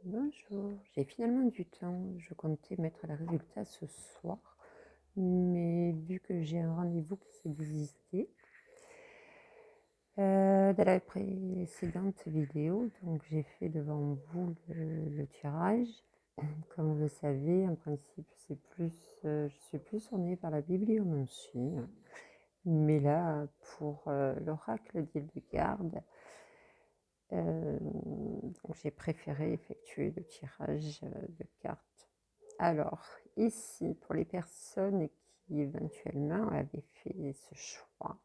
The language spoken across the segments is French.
Bonjour, j'ai finalement du temps. Je comptais mettre les résultats ce soir, mais vu que j'ai un rendez-vous qui s'est désisté, dans la précédente vidéo, donc j'ai fait devant vous le tirage. Comme vous le savez, en principe, je suis plus tournée par la bibliomancie, mais là, pour l'oracle d'Hildegarde, donc j'ai préféré effectuer le tirage de cartes. Alors, ici, pour les personnes qui éventuellement avaient fait ce choix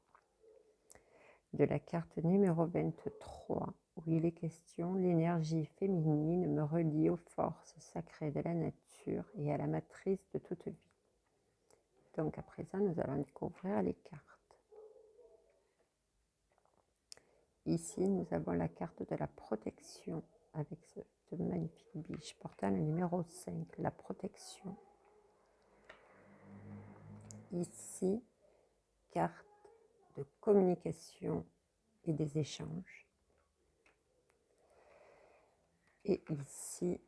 de la carte numéro 23, où il est question l'énergie féminine me relie aux forces sacrées de la nature et à la matrice de toute vie. Donc à présent, nous allons découvrir les cartes. Ici, nous avons la carte de la protection avec cette magnifique biche portant le numéro 5, la protection. Ici, carte de communication et des échanges. Et ici,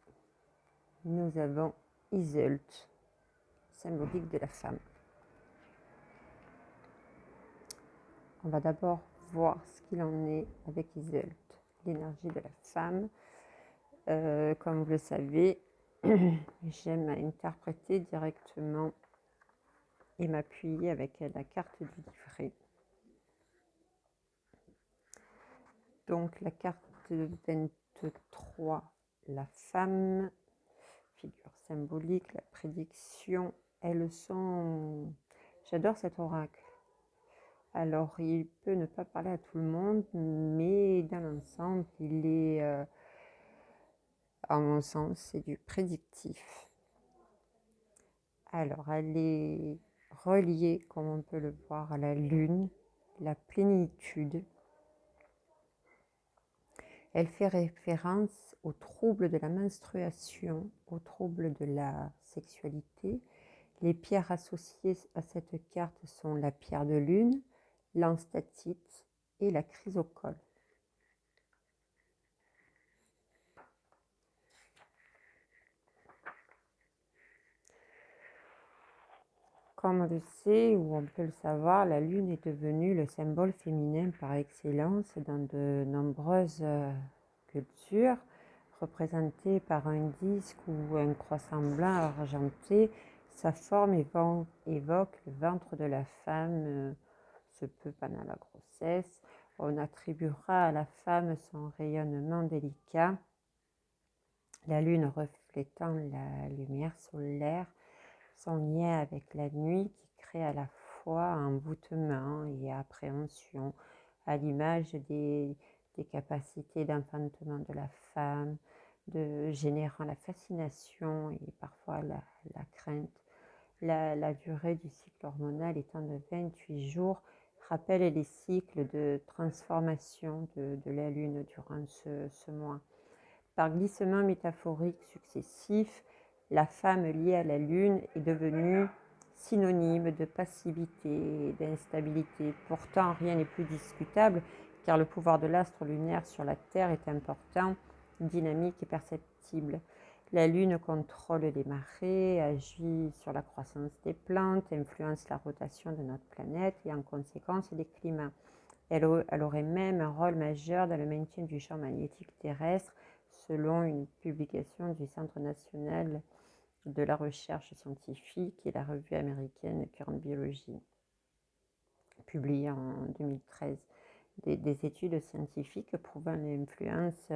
nous avons Iseult, symbolique de la femme. On va d'abord voir ce qu'il en est avec Iseult, l'énergie de la femme. Comme vous le savez, j'aime interpréter directement et m'appuyer avec la carte du livret. Donc la carte 23, la femme, figure symbolique, la prédiction, elles sont... J'adore cet oracle. Alors il peut ne pas parler à tout le monde, mais dans l'ensemble, il est, à mon sens, c'est du prédictif. Alors elle est reliée, comme on peut le voir, à la lune, la plénitude. Elle fait référence aux troubles de la menstruation, aux troubles de la sexualité. Les pierres associées à cette carte sont la pierre de lune, l'enstatite et la chrysocole. Comme on le sait ou on peut le savoir, la lune est devenue le symbole féminin par excellence dans de nombreuses cultures, représentée par un disque ou un croissant blanc argenté. Sa forme évoque le ventre de la femme, se peut pendant la grossesse. On attribuera à la femme son rayonnement délicat, la lune reflétant la lumière solaire, son lien avec la nuit qui crée à la fois envoûtement et appréhension, à l'image des capacités d'enfantement de la femme, générant la fascination et parfois la crainte. La durée du cycle hormonal étant de 28 jours, rappelle les cycles de transformation de la Lune durant ce mois. Par glissement métaphorique successif, la femme liée à la Lune est devenue synonyme de passivité et d'instabilité. Pourtant, rien n'est plus discutable car le pouvoir de l'astre lunaire sur la Terre est important, dynamique et perceptible. La Lune contrôle les marées, agit sur la croissance des plantes, influence la rotation de notre planète et en conséquence les climats. Elle aurait même un rôle majeur dans le maintien du champ magnétique terrestre, selon une publication du Centre national de la recherche scientifique et la revue américaine Current Biology, publiée en 2013. Des études scientifiques prouvant l'influence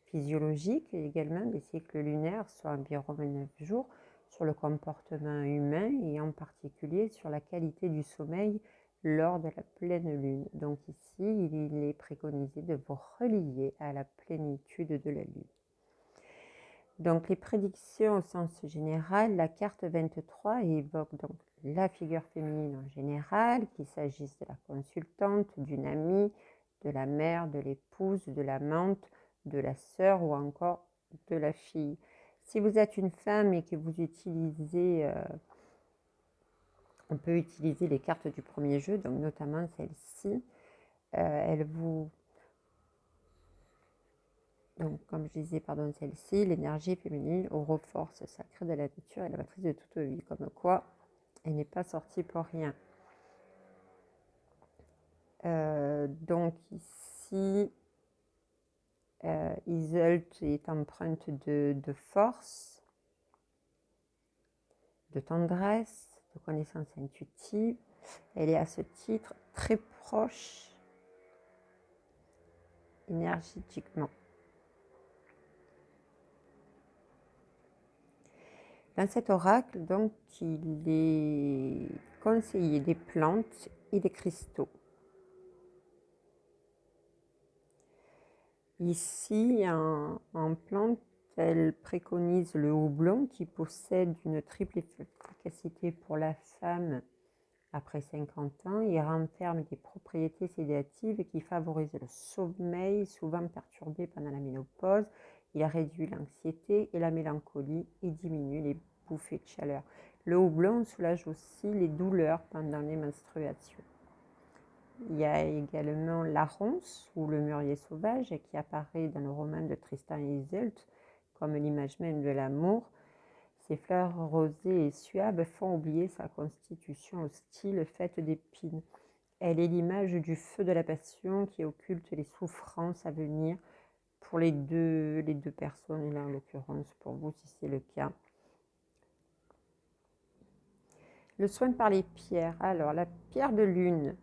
physiologique et également des cycles lunaires, soit environ 29 jours, sur le comportement humain et en particulier sur la qualité du sommeil lors de la pleine lune. Donc ici, il est préconisé de vous relier à la plénitude de la lune. Donc les prédictions au sens général, la carte 23 évoque donc la figure féminine en général, qu'il s'agisse de la consultante, d'une amie, de la mère, de l'épouse, de l'amante, de la sœur ou encore de la fille. Si vous êtes une femme et que vous utilisez, on peut utiliser les cartes du premier jeu, donc notamment celle-ci, elle vous Donc, comme je disais, pardon, celle-ci, l'énergie féminine, aura force sacrée de la nature et la matrice de toute vie. Comme quoi, elle n'est pas sortie pour rien. Donc ici, Iseult est empreinte de force, de tendresse, de connaissance intuitive. Elle est à ce titre très proche énergétiquement. Dans cet oracle, donc, il est conseillé des plantes et des cristaux. Ici, en plante, elle préconise le houblon qui possède une triple efficacité pour la femme après 50 ans. Il renferme des propriétés sédatives qui favorisent le sommeil, souvent perturbé pendant la ménopause. Il réduit l'anxiété et la mélancolie et diminue les bouffées de chaleur. Le houblon soulage aussi les douleurs pendant les menstruations. Il y a également la ronce ou le mûrier sauvage qui apparaît dans le roman de Tristan et Iseult comme l'image même de l'amour. Ses fleurs rosées et suaves font oublier sa constitution hostile faite d'épines. Elle est l'image du feu de la passion qui occulte les souffrances à venir pour les deux personnes, et là en l'occurrence pour vous si c'est le cas. Le soin par les pierres. Alors, la pierre de lune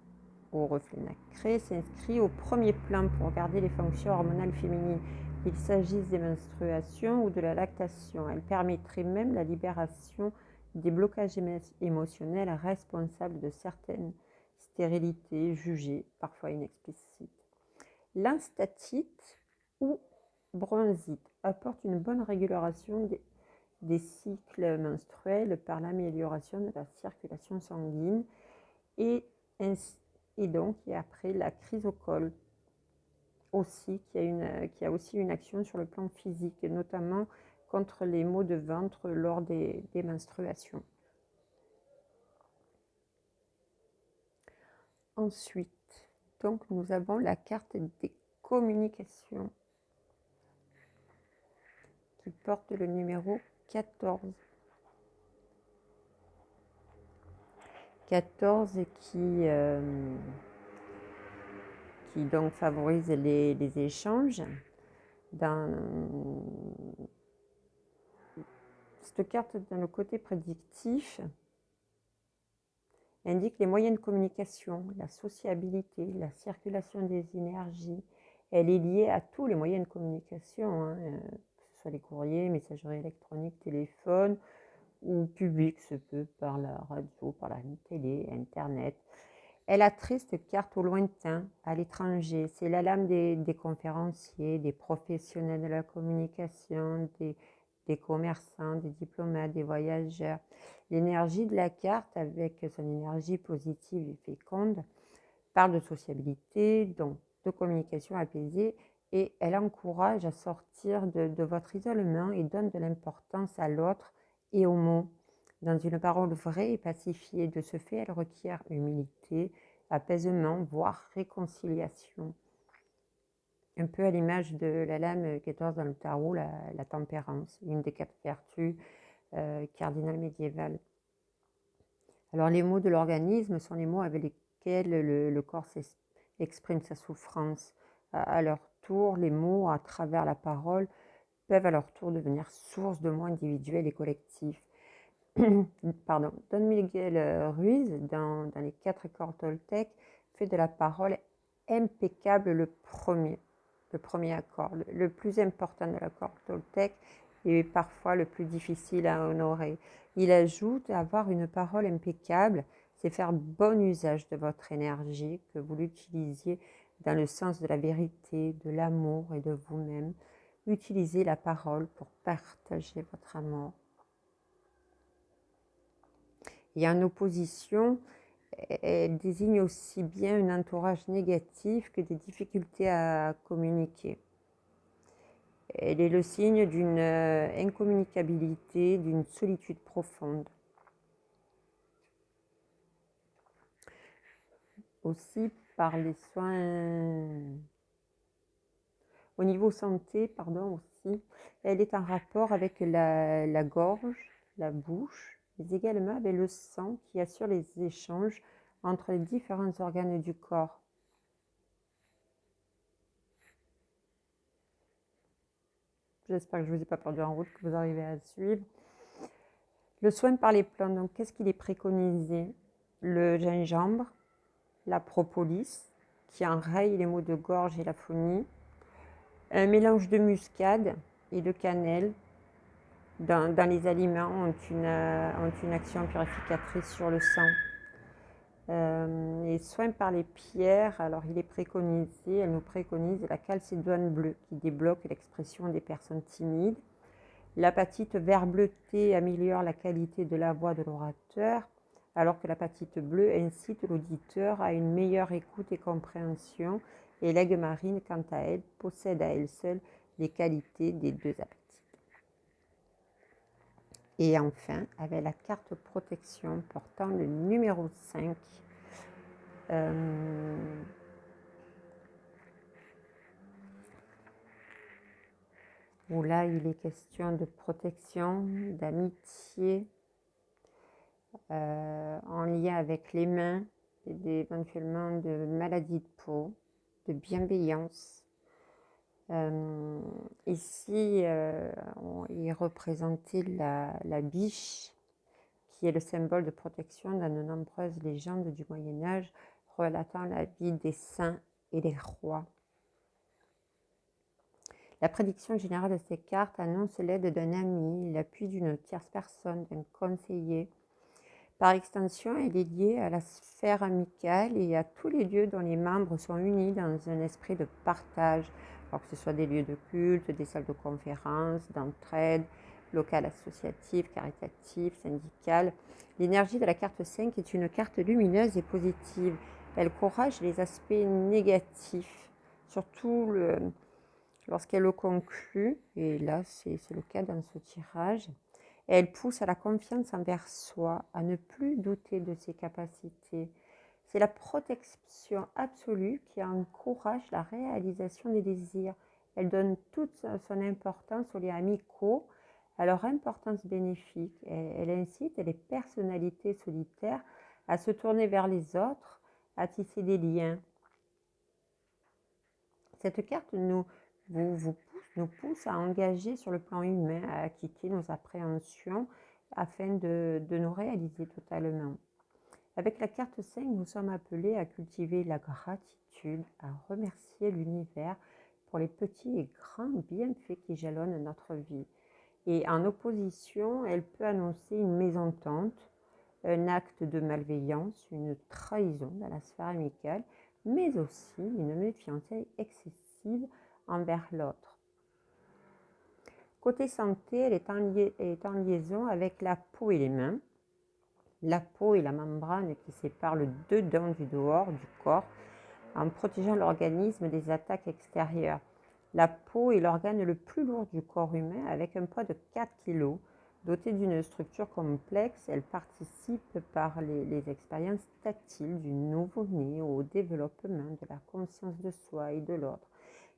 au reflet nacré s'inscrit au premier plan pour garder les fonctions hormonales féminines, qu'il s'agisse des menstruations ou de la lactation. Elle permettrait même la libération des blocages émotionnels responsables de certaines stérilités jugées parfois inexplicites. L'instatite ou bronzite apporte une bonne régulation des cycles menstruels par l'amélioration de la circulation sanguine et donc et après la chrysocole aussi qui a aussi une action sur le plan physique, notamment contre les maux de ventre lors des menstruations. Ensuite, donc nous avons la carte des communications qui porte le numéro 14. 14 qui donc favorise les échanges. Dans cette carte, dans le côté prédictif, indique les moyens de communication, la sociabilité, la circulation des énergies. Elle est liée à tous les moyens de communication, hein, que ce soit les courriers, messagerie électronique, téléphone ou public, ce peut par la radio, par la télé, internet. Elle attriste cette carte au lointain, à l'étranger. C'est la lame des conférenciers, des professionnels de la communication, des commerçants, des diplomates, des voyageurs. L'énergie de la carte, avec son énergie positive et féconde, parle de sociabilité, donc de communication apaisée, et elle encourage à sortir de votre isolement et donne de l'importance à l'autre et aux mots. Dans une parole vraie et pacifiée, de ce fait, elle requiert humilité, apaisement, voire réconciliation. Un peu à l'image de la lame 14 dans le tarot, la tempérance, une des 4 vertus cardinales médiévales. Alors les mots de l'organisme sont les mots avec lesquels le corps exprime sa souffrance. À leur tour, les mots, à travers la parole, peuvent à leur tour devenir source de mots individuels et collectifs. Pardon. Don Miguel Ruiz, dans les 4 accords Toltec, fait de la parole impeccable le premier accord, le plus important de l'accord Toltec et parfois le plus difficile à honorer. Il ajoute: avoir une parole impeccable, c'est faire bon usage de votre énergie, que vous l'utilisiez dans le sens de la vérité, de l'amour et de vous-même. Utilisez la parole pour partager votre amour. Et en opposition, elle désigne aussi bien un entourage négatif que des difficultés à communiquer. Elle est le signe d'une incommunicabilité, d'une solitude profonde. Aussi, par les soins Au niveau santé, pardon, aussi, elle est en rapport avec la gorge, la bouche, mais également avec le sang qui assure les échanges entre les différents organes du corps. J'espère que je ne vous ai pas perdu en route, que vous arrivez à suivre. Le soin par les plantes, donc qu'est-ce qu'il est préconisé? Le gingembre, la propolis, qui enraye les maux de gorge et la phonie, un mélange de muscade et de cannelle dans les aliments ont une action purificatrice sur le sang. Les soins par les pierres, alors il est préconisé, elle nous préconise la calcédoine bleue qui débloque l'expression des personnes timides. L'apatite vert bleuté améliore la qualité de la voix de l'orateur, alors que l'apatite bleue incite l'auditeur à une meilleure écoute et compréhension, et l'aigue marine, quant à elle, possède à elle seule les qualités des deux apatites. Et enfin, avec la carte protection portant le numéro 5, où là il est question de protection, d'amitié, en lien avec les mains, et éventuellement de maladies de peau, de bienveillance. Ici, il est représenté la biche, qui est le symbole de protection dans de nombreuses légendes du Moyen-Âge relatant la vie des saints et des rois. La prédiction générale de ces cartes annonce l'aide d'un ami, l'appui d'une tierce personne, d'un conseiller. Par extension, elle est liée à la sphère amicale et à tous les lieux dont les membres sont unis dans un esprit de partage, alors que ce soit des lieux de culte, des salles de conférence, d'entraide, locales associatives, caritatives, syndicales. L'énergie de la carte 5 est une carte lumineuse et positive. Elle encourage les aspects négatifs, surtout lorsqu'elle le conclut, et là c'est le cas dans ce tirage. Elle pousse à la confiance envers soi, à ne plus douter de ses capacités. C'est la protection absolue qui encourage la réalisation des désirs. Elle donne toute son importance aux liens amicaux, à leur importance bénéfique. Elle incite les personnalités solitaires à se tourner vers les autres, à tisser des liens. Cette carte nous pousse à engager sur le plan humain, à quitter nos appréhensions afin de nous réaliser totalement. Avec la carte 5, nous sommes appelés à cultiver la gratitude, à remercier l'univers pour les petits et grands bienfaits qui jalonnent notre vie. Et en opposition, elle peut annoncer une mésentente, un acte de malveillance, une trahison dans la sphère amicale, mais aussi une méfiance excessive envers l'autre. Côté santé, elle est en liaison avec la peau et les mains. La peau est la membrane qui sépare le dedans du dehors du corps en protégeant l'organisme des attaques extérieures. La peau est l'organe le plus lourd du corps humain avec un poids de 4 kg. Dotée d'une structure complexe, elle participe par les expériences tactiles du nouveau-né au développement de la conscience de soi et de l'autre.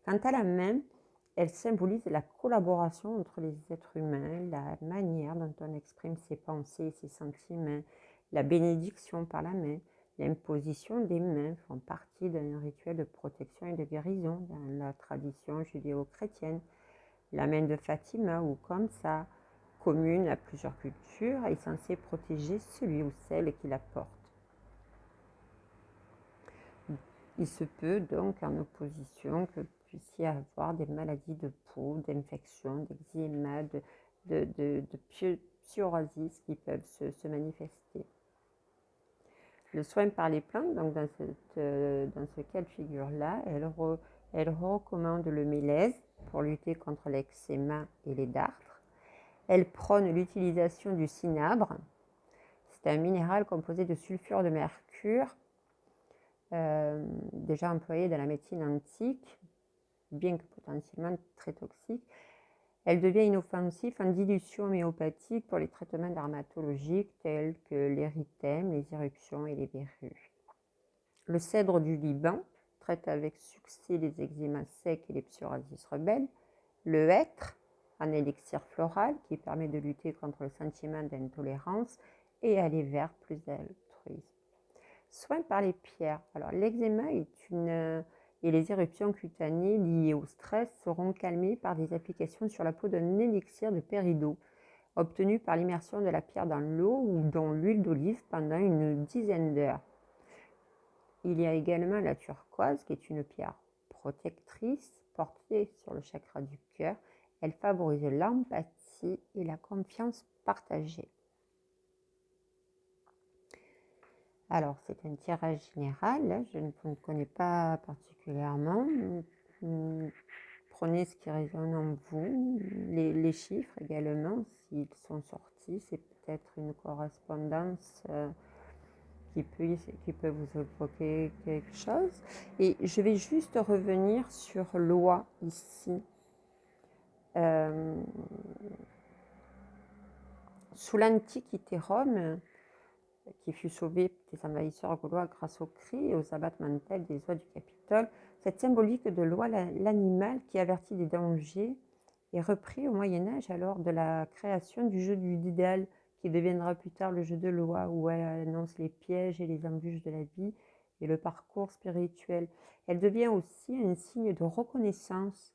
Quant à la main, elle symbolise la collaboration entre les êtres humains, la manière dont on exprime ses pensées et ses sentiments, la bénédiction par la main, l'imposition des mains font partie d'un rituel de protection et de guérison dans la tradition judéo-chrétienne. La main de Fatima ou comme ça, commune à plusieurs cultures, est censée protéger celui ou celle qui la porte. Il se peut donc en opposition que vous puissiez avoir des maladies de peau, d'infections, d'eczéma, de psoriasis qui peuvent se manifester. Le soin par les plantes, donc dans ce cas de figure-là, elle recommande le mélèze pour lutter contre l'eczéma et les dartres. Elle prône l'utilisation du cinabre. C'est un minéral composé de sulfure de mercure, déjà employé dans la médecine antique, bien que potentiellement très toxique. Elle devient inoffensive en dilution homéopathique pour les traitements dermatologiques tels que l'érythème, les éruptions et les verrues. Le cèdre du Liban, traite avec succès les eczémas secs et les psoriasis rebelles. Le hêtre, un élixir floral qui permet de lutter contre le sentiment d'intolérance et aller vers plus d'altruisme. Soins par les pierres. Alors, l'eczéma et les éruptions cutanées liées au stress seront calmées par des applications sur la peau d'un élixir de péridot, obtenu par l'immersion de la pierre dans l'eau ou dans l'huile d'olive pendant une dizaine d'heures. Il y a également la turquoise, qui est une pierre protectrice portée sur le chakra du cœur. Elle favorise l'empathie et la confiance partagée. Alors, c'est un tirage général, je ne vous connais pas particulièrement. Prenez ce qui résonne en vous, les chiffres également, s'ils sont sortis, c'est peut-être une correspondance qui peut vous évoquer quelque chose. Et je vais juste revenir sur loi ici. Sous l'Antiquité Rome, qui fut sauvée des envahisseurs gaulois grâce aux cris et aux abattements tels des oies du Capitole, cette symbolique de loi, l'animal qui avertit des dangers, est repris au Moyen-Âge alors de la création du jeu du Dédale, qui deviendra plus tard le jeu de loi, où elle annonce les pièges et les embûches de la vie et le parcours spirituel. Elle devient aussi un signe de reconnaissance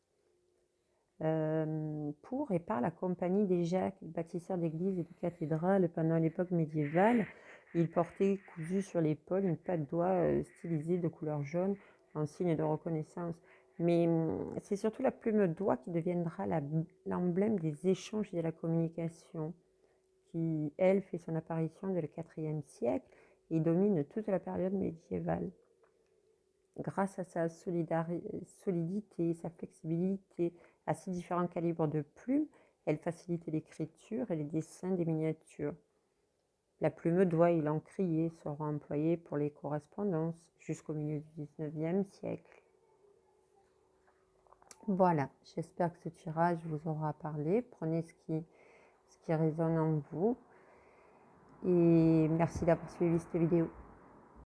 pour et par la compagnie des Jacques, bâtisseurs d'églises et de cathédrales pendant l'époque médiévale. Ils portaient cousu sur l'épaule une patte d'oie stylisée de couleur jaune en signe de reconnaissance. Mais c'est surtout la plume d'oie qui deviendra l'emblème des échanges et de la communication, qui, elle, fait son apparition dès le IVe siècle et domine toute la période médiévale. Grâce à sa solidité, sa flexibilité, à ses différents calibres de plumes, elle facilite l'écriture et les dessins des miniatures. La plume d'oie et l'encrier seront employés pour les correspondances jusqu'au milieu du XIXe siècle. Voilà, j'espère que ce tirage vous aura parlé. Prenez ce qui résonne en vous. Et merci d'avoir suivi cette vidéo.